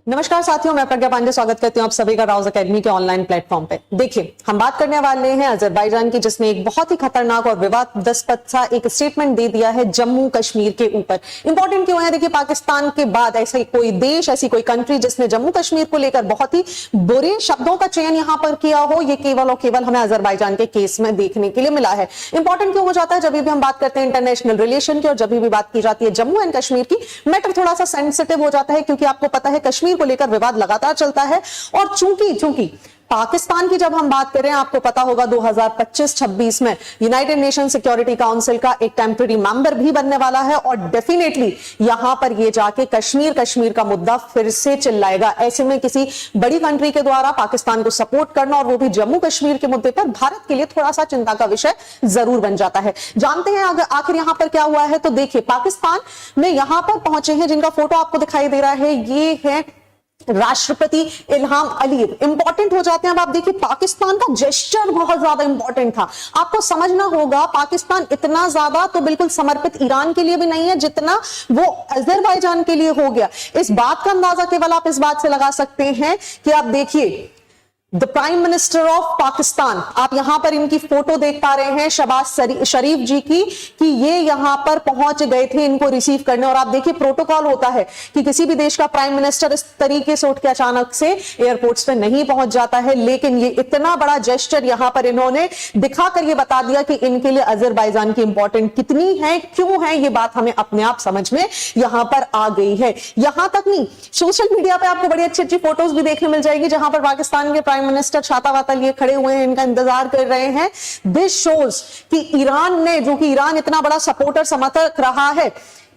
नमस्कार साथियों, मैं प्रज्ञा पांडे स्वागत करती हूं आप सभी का राउज एकेडमी के ऑनलाइन प्लेटफॉर्म पे। देखिए, हम बात करने वाले हैं अजरबैजान की, जिसने एक बहुत ही खतरनाक और विवादास्पद सा एक स्टेटमेंट दे दिया है जम्मू कश्मीर के ऊपर। इंपॉर्टेंट क्यों है? देखिए, पाकिस्तान के बाद ऐसा कोई देश, ऐसी कोई कंट्री जिसने जम्मू कश्मीर को लेकर बहुत ही बुरे शब्दों का चयन यहां पर किया हो, ये केवल और केवल हमें अजरबैजान के केस में देखने के लिए मिला है। इंपॉर्टेंट क्यों हो जाता है? जब भी हम बात करते हैं इंटरनेशनल रिलेशन की और जब भी बात की जाती है जम्मू एंड कश्मीर की, मैटर थोड़ा सा सेंसिटिव हो जाता है, क्योंकि आपको पता है कश्मीर को लेकर विवाद लगातार चलता है। और चूंकि पाकिस्तान की जब हम बात करें, आपको पता होगा 2025-26 में यूनाइटेड नेशन सिक्योरिटी काउंसिल का एक टेम्पररी मेंबर भी बनने वाला है और डेफिनेटली यहां पर ये जाके कश्मीर का मुद्दा फिर से चिल्लाएगा। ऐसे में किसी बड़ी कंट्री के द्वारा पाकिस्तान को सपोर्ट करना और वो भी जम्मू कश्मीर के मुद्दे पर भारत के लिए थोड़ा सा चिंता का विषय जरूर बन जाता है। जानते हैं अगर आखिर यहां पर क्या हुआ है, तो देखिए, पाकिस्तान में यहां पर पहुंचे हैं, जिनका फोटो आपको दिखाई दे रहा है, ये है राष्ट्रपति इल्हाम अलीव। इंपॉर्टेंट हो जाते हैं। अब आप देखिए, पाकिस्तान का जेस्चर बहुत ज्यादा इंपॉर्टेंट था। आपको समझना होगा, पाकिस्तान इतना ज्यादा तो बिल्कुल समर्पित ईरान के लिए भी नहीं है जितना वो अजरबैजान के लिए हो गया। इस बात का अंदाजा केवल आप इस बात से लगा सकते हैं कि आप देखिए, the prime minister of Pakistan, आप यहां पर इनकी फोटो देख पा रहे हैं, शहबाज शरीफ जी की, कि ये यहां पर पहुंच गए थे इनको रिसीव करने। और आप देखिए, प्रोटोकॉल होता है कि किसी भी देश का प्राइम मिनिस्टर इस तरीके से उठ के अचानक से एयरपोर्ट्स पे नहीं पहुंच जाता है, लेकिन ये इतना बड़ा जेस्चर यहां पर इन्होंने दिखाकर ये बता दिया कि इनके लिए अजरबैजान की इंपॉर्टेंट कितनी है, क्यों है, ये बात हमें अपने आप समझ में यहां पर आ गई है। यहां तक नहीं, सोशल मीडिया पे आपको बड़ी अच्छी अच्छी फोटोज भी देखने मिल जाएगी, जहां पर पाकिस्तान के मिनिस्टर छाता वाता लिए खड़े हुए हैं, इनका इंतजार कर रहे हैं। दिस शोज कि ईरान ने, जो कि ईरान इतना बड़ा सपोर्टर समर्थक रहा है,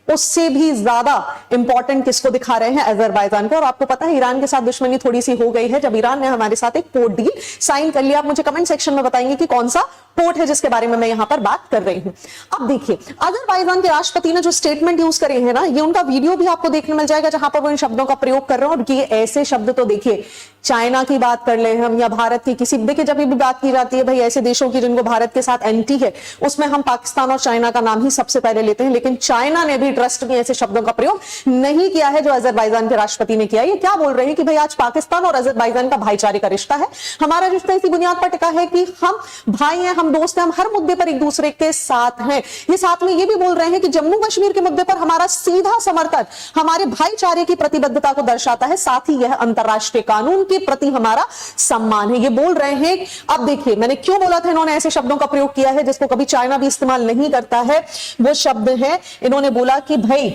उससे भी ज्यादा इंपॉर्टेंट किसको दिखा रहे हैं? अजरबैजान को। और आपको पता है, ईरान के साथ दुश्मनी थोड़ी सी हो गई है जब ईरान ने हमारे साथ एक पोर्ट डील साइन कर लिया। आप मुझे कमेंट सेक्शन में बताएंगे कि कौन सा पोर्ट है जिसके बारे में मैं यहां पर बात कर रही हूं। अब देखिए, अजरबैजान के राष्ट्रपति ने जो स्टेटमेंट यूज करे हैं ना, ये उनका वीडियो भी आपको देखने मिल जाएगा, जहां पर वो इन शब्दों का प्रयोग कर रहे हैं। और ये ऐसे शब्द, तो देखिए, चाइना की बात कर ले हम या भारत की किसी, देखिए, जब भी बात की जाती है भाई ऐसे देशों की जिनको भारत के साथ एंटी है, उसमें हम पाकिस्तान और चाइना का नाम ही सबसे पहले लेते हैं। लेकिन चाइना ने भी ट्रस्ट में ऐसे शब्दों का प्रयोग नहीं किया है जो अजरबैजान के राष्ट्रपति ने किया। ये क्या बोल रहे हैं कि भाई आज पाकिस्तान और अजरबैजान का भाईचारे का रिश्ता है, हमारा रिश्ता इसी बुनियाद पर टिका है कि हम भाई हैं, हम दोस्त हैं, हम हर मुद्दे पर एक दूसरे के साथ हैं। ये साथ में ये भी बोल रहे हैं कि जम्मू कश्मीर के मुद्दे पर हमारा सीधा समर्थन हमारे भाईचारे की प्रतिबद्धता को दर्शाता है, साथ ही यह अंतरराष्ट्रीय कानून के प्रति हमारा सम्मान है, ये बोल रहे हैं। अब देखिए, मैंने क्यों बोला था इन्होंने ऐसे शब्दों का प्रयोग किया है जिसको कभी चाइना भी इस्तेमाल नहीं करता है। वो शब्द है, इन्होंने बोला कि भाई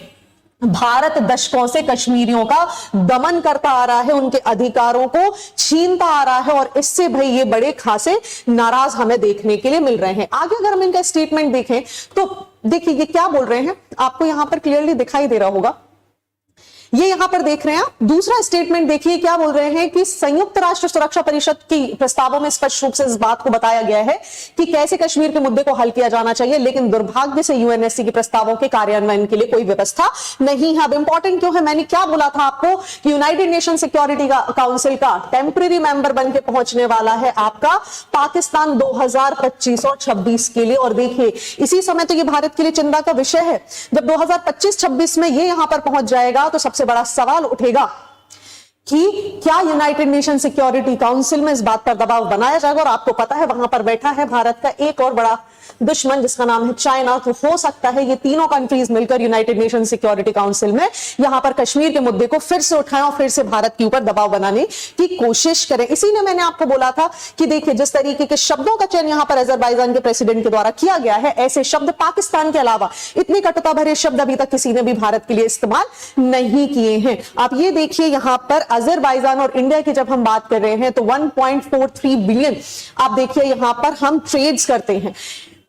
भारत दशकों से कश्मीरियों का दमन करता आ रहा है, उनके अधिकारों को छीनता आ रहा है, और इससे भाई ये बड़े खासे नाराज हमें देखने के लिए मिल रहे हैं। आगे अगर हम इनका स्टेटमेंट देखें तो देखिए ये क्या बोल रहे हैं, आपको यहां पर क्लियरली दिखाई दे रहा होगा, ये यहां पर देख रहे हैं आप। दूसरा स्टेटमेंट देखिए क्या बोल रहे हैं कि संयुक्त राष्ट्र सुरक्षा परिषद की प्रस्तावों में स्पष्ट रूप से इस बात को बताया गया है कि कैसे कश्मीर के मुद्दे को हल किया जाना चाहिए, लेकिन दुर्भाग्य से यूएनएससी के प्रस्तावों के कार्यान्वयन के लिए कोई व्यवस्था नहीं है। अब इंपॉर्टेंट क्यों है? मैंने क्या बोला था आपको कि यूनाइटेड नेशन सिक्योरिटी काउंसिल का टेम्पररी मेंबर बनकर पहुंचने वाला है आपका पाकिस्तान 2025 और 26 के लिए। और देखिए, इसी समय तो ये भारत के लिए चिंता का विषय है। जब 2025-26 में ये यहां पर पहुंच जाएगा तो सबसे बड़ा सवाल उठेगा कि क्या यूनाइटेड नेशन सिक्योरिटी काउंसिल में इस बात पर दबाव बनाया जाएगा। और आपको पता है, वहां पर बैठा है भारत का एक और बड़ा दुश्मन जिसका नाम है चाइना। तो हो सकता है ये तीनों कंट्रीज मिलकर यूनाइटेड नेशन सिक्योरिटी काउंसिल में यहां पर कश्मीर के मुद्दे को फिर से उठाएं और फिर से भारत के ऊपर दबाव बनाने की कोशिश करें। इसीलिए मैंने आपको बोला था कि देखिए, जिस तरीके के शब्दों का चयन यहां पर अजरबैजान के प्रेसिडेंट के द्वारा किया गया है, ऐसे शब्द पाकिस्तान के अलावा इतनी कटुता भरे शब्द अभी तक किसी ने भी भारत के लिए इस्तेमाल नहीं किए हैं। आप ये देखिए, यहां पर अजरबैजान और इंडिया की जब हम बात कर रहे हैं तो 1.43 बिलियन आप देखिए यहां पर हम ट्रेड्स करते हैं।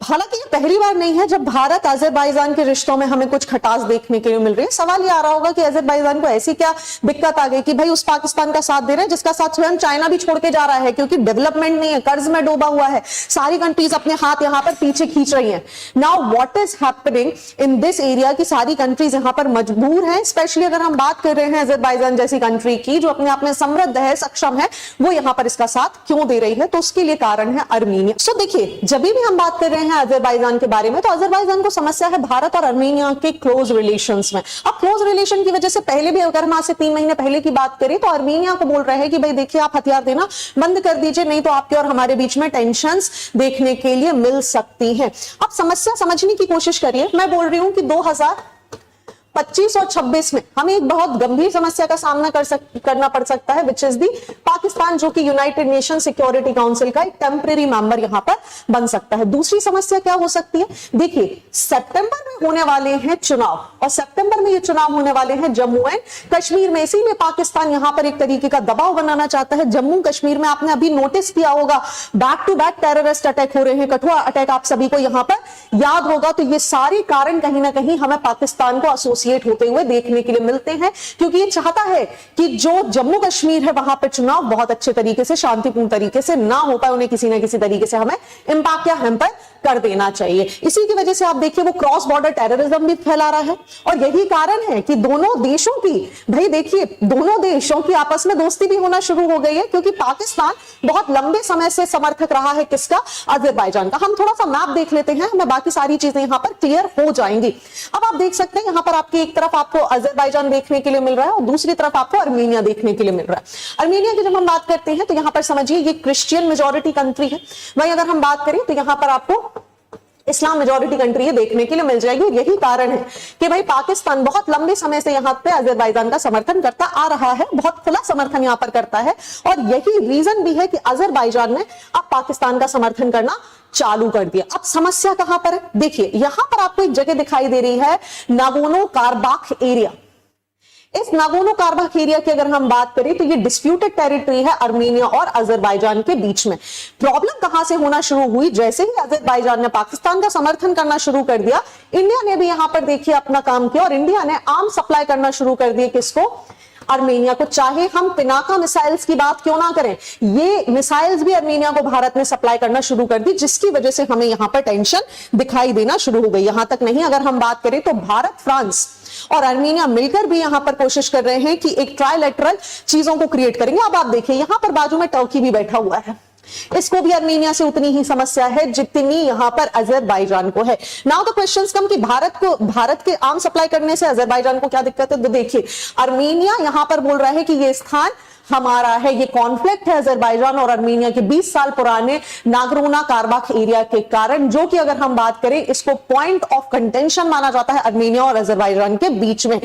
हालांकि ये पहली बार नहीं है जब भारत अजरबैजान के रिश्तों में हमें कुछ खटास देखने के लिए मिल रही है। सवाल ये आ रहा होगा कि अजरबैजान को ऐसी क्या दिक्कत आ गई कि भाई उस पाकिस्तान का साथ दे रहे हैं जिसका साथ स्वयं चाइना भी छोड़ के जा रहा है, क्योंकि डेवलपमेंट नहीं है, कर्ज में डूबा हुआ है, सारी कंट्रीज अपने हाथ यहां पर पीछे खींच रही हैं। Now what is happening in this area की सारी कंट्रीज यहां पर मजबूर हैं, स्पेशली अगर हम बात कर रहे हैं अजरबैजान जैसी कंट्री की जो अपने आप में समृद्ध है, सक्षम है, वो यहां पर इसका साथ क्यों दे रही है? तो उसके लिए कारण है अर्मीनिया। सो देखिए, जब भी हम बात कर रहे हैं अजरबैजान के बारे में, तो अजरबैजान को समस्या है भारत और अर्मेनिया के क्लोज रिलेशंस में। अब क्लोज रिलेशन की वजह से पहले भी, अगर हम आज से 3 महीने पहले की बात करें, तो अर्मेनिया को बोल रहे हैं कि भाई देखिए आप हथियार देना बंद कर दीजिए, नहीं तो आपके और हमारे बीच में टेंशंस देखने के लिए मिल सकती हैं। अब समस्या समझने की कोशिश करिए। मैं बोल रही हूं कि 2025 और 26 में हमें एक बहुत गंभीर समस्या का सामना करना पड़ सकता है, विच इज दी पाकिस्तान, जो कि यूनाइटेड नेशन सिक्योरिटी काउंसिल का एक टेम्परेरी मेंबर यहां पर बन सकता है। दूसरी समस्या क्या हो सकती है, देखिए सितंबर में होने वाले हैं चुनाव, और सितंबर में ये चुनाव होने वाले हैं जम्मू एंड कश्मीर में। इसीलिए पाकिस्तान यहां पर एक तरीके का दबाव बनाना चाहता है। जम्मू कश्मीर में आपने अभी नोटिस किया होगा, back to back terrorist attack हो रहे हैं, कठुआ अटैक आप सभी को यहां पर याद होगा। तो ये सारे कारण कहीं ना कहीं हमें पाकिस्तान को एसोसिएट होते हुए देखने के लिए मिलते हैं, क्योंकि ये चाहता है कि जो जम्मू कश्मीर है वहां पर चुनाव बहुत अच्छे तरीके से, शांतिपूर्ण तरीके से ना हो पाए, उन्हें किसी ना किसी तरीके से हमें इंपैक्ट या हैम्पर कर देना चाहिए। इसी की वजह से आप देखिए वो क्रॉस बॉर्डर टेररिज्म भी फैला रहा है, और यही कारण है कि दोनों देशों की, भाई देखिए दोनों देशों की आपस में दोस्ती भी होना शुरू हो गई है, क्योंकि पाकिस्तान बहुत लंबे समय से समर्थक रहा है किसका, अजरबैजान का। हम थोड़ा सा मैप देख लेते हैं, हमें बाकी सारी चीजें यहां पर क्लियर हो जाएंगी। अब आप देख सकते हैं यहां पर आपकी एक तरफ आपको अजरबैजान देखने के लिए मिल रहा है और दूसरी तरफ आपको अर्मेनिया देखने के लिए मिल रहा है। अर्मेनिया की जब हम बात करते हैं तो यहां पर समझिए ये क्रिश्चियन मेजॉरिटी कंट्री है, वहीं अगर हम बात करें तो यहां पर आपको इस्लाम मेजॉरिटी कंट्री है देखने के लिए मिल जाएगी। यही कारण है कि भाई पाकिस्तान बहुत लंबे समय से यहां पे अजरबैजान का समर्थन करता आ रहा है, बहुत खुला समर्थन यहां पर करता है, और यही रीजन भी है कि अजरबैजान ने अब पाकिस्तान का समर्थन करना चालू कर दिया। अब समस्या कहां पर है, देखिए यहां पर आपको एक जगह दिखाई दे रही है, नागोर्नो काराबाख एरिया। इस नागोर्नो काराबाख एरिया की अगर हम बात करें तो ये डिस्प्यूटेड टेरिटरी है अर्मेनिया और अजरबैजान के बीच में। प्रॉब्लम कहां से होना शुरू हुई, जैसे ही अजरबैजान ने पाकिस्तान का समर्थन करना शुरू कर दिया, इंडिया ने भी यहां पर देखिए अपना काम किया और इंडिया ने आर्म सप्लाई करना शुरू कर दिए किसको, अर्मेनिया को। चाहे हम पिनाका मिसाइल्स की बात क्यों ना करें, ये मिसाइल्स भी अर्मेनिया को भारत ने सप्लाई करना शुरू कर दी, जिसकी वजह से हमें यहां पर टेंशन दिखाई देना शुरू हो गई। यहां तक नहीं, अगर हम बात करें तो भारत, फ्रांस और अर्मेनिया मिलकर भी यहां पर कोशिश कर रहे हैं कि एक ट्राइलेटरल चीजों को क्रिएट करेंगे। अब आप देखिए यहां पर बाजू में टर्की भी बैठा हुआ है, इसको भी अर्मेनिया से उतनी ही समस्या है जितनी यहां पर अजरबैजान को है। नाउ द क्वेश्चंस कम कि भारत के आर्म सप्लाई करने से अजरबैजान को क्या दिक्कत है। तो देखिए अर्मेनिया यहां पर बोल रहा है कि ये स्थान हमारा है, ये कॉन्फ्लिक्ट है अजरबैजान और अर्मेनिया के 20 साल पुराने नागोर्नो काराबाख एरिया के कारण, जो कि अगर हम बात करें इसको पॉइंट ऑफ कंटेंशन माना जाता है अर्मेनिया और अजरबैजान के बीच में।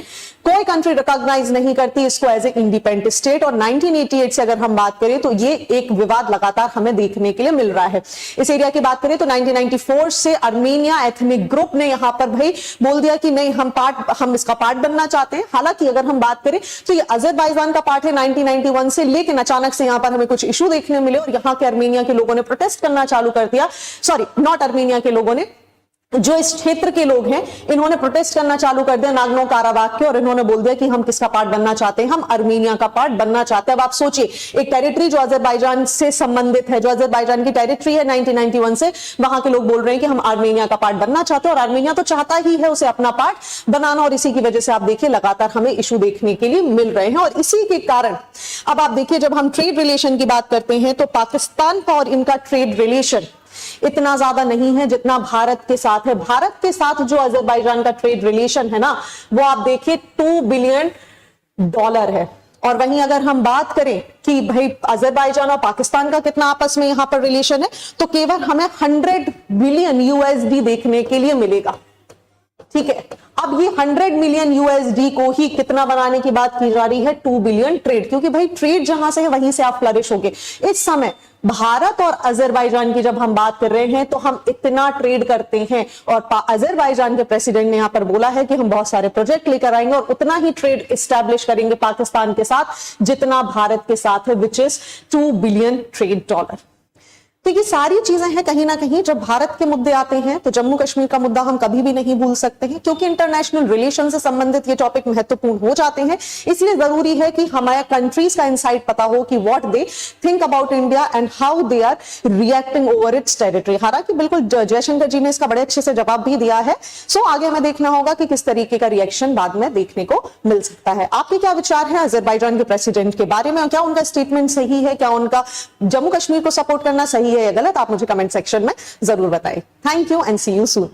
कोई कंट्री रिकॉग्नाइज नहीं करती इसको एज ए इंडिपेंडेंट स्टेट, और 1988 से अगर हम बात करें तो ये एक विवाद लगातार हमें देखने के लिए मिल रहा है। इस एरिया की बात करें तो 1994 से अर्मेनिया एथनिक ग्रुप ने यहां पर भाई बोल दिया कि नहीं हम इसका पार्ट बनना चाहते हैं। हालांकि अगर हम बात करें तो ये अजरबैजान का पार्ट है 1991 से, लेकिन अचानक से यहां पर हमें कुछ इशू देखने मिले और यहां के अर्मेनिया के लोगों ने प्रोटेस्ट करना चालू कर दिया। सॉरी, नॉट अर्मेनिया के लोगों ने, जो इस क्षेत्र के लोग हैं इन्होंने प्रोटेस्ट करना चालू कर दिया नागोर्नो काराबाख के, और इन्होंने बोल दिया कि हम किसका पार्ट बनना चाहते हैं, हम अर्मेनिया का पार्ट बनना चाहते हैं। अब आप सोचिए एक टेरिटरी जो अजरबैजान से संबंधित है, जो अजरबैजान की टेरिटरी है 1991 से, वहां के लोग बोल रहे हैं कि हम अर्मेनिया का पार्ट बनना चाहते हैं, और अर्मेनिया तो चाहता ही है उसे अपना पार्ट बनाना, और इसी की वजह से आप देखिए लगातार हमें इशू देखने के लिए मिल रहे हैं। और इसी के कारण अब आप देखिए जब हम ट्रेड रिलेशन की बात करते हैं तो पाकिस्तान का और इनका ट्रेड रिलेशन इतना ज्यादा नहीं है जितना भारत के साथ है। भारत के साथ जो अजरबैजान का ट्रेड रिलेशन है ना, वो आप देखिए $2 बिलियन है। और वहीं अगर हम बात करें कि भाई अजरबैजान और पाकिस्तान का कितना आपस में यहां पर रिलेशन है, तो केवल हमें $100 बिलियन देखने के लिए मिलेगा। ठीक है, अब ये $100 मिलियन को ही कितना बनाने की बात की जा रही है, 2 बिलियन ट्रेड, क्योंकि भाई ट्रेड जहां से है वहीं से आप फ्लरिश होगे। इस समय भारत और अजरबैजान की जब हम बात कर रहे हैं तो हम इतना ट्रेड करते हैं, और अजरबैजान के प्रेसिडेंट ने यहां पर बोला है कि हम बहुत सारे प्रोजेक्ट लेकर आएंगे और उतना ही ट्रेड एस्टैब्लिश करेंगे पाकिस्तान के साथ जितना भारत के साथ है, विच इज $2 बिलियन ट्रेड। तो ये सारी चीजें हैं, कहीं ना कहीं जब भारत के मुद्दे आते हैं तो जम्मू कश्मीर का मुद्दा हम कभी भी नहीं भूल सकते हैं, क्योंकि इंटरनेशनल रिलेशन से संबंधित ये टॉपिक महत्वपूर्ण हो जाते हैं। इसलिए जरूरी है कि हमारे कंट्रीज का इनसाइट पता हो कि what they think about India and how they are reacting over its territory. हालांकि बिल्कुल जयशंकर जी ने इसका बड़े अच्छे से जवाब भी दिया है। सो आगे हमें देखना होगा कि किस तरीके का रिएक्शन बाद में देखने को मिल सकता है। आपके क्या विचार है अजरबैजान के प्रेसिडेंट के बारे में, क्या उनका स्टेटमेंट सही है, क्या उनका जम्मू कश्मीर को सपोर्ट करना सही सही है या गलत, आप मुझे कमेंट सेक्शन में जरूर बताएं। Thank you and see you soon.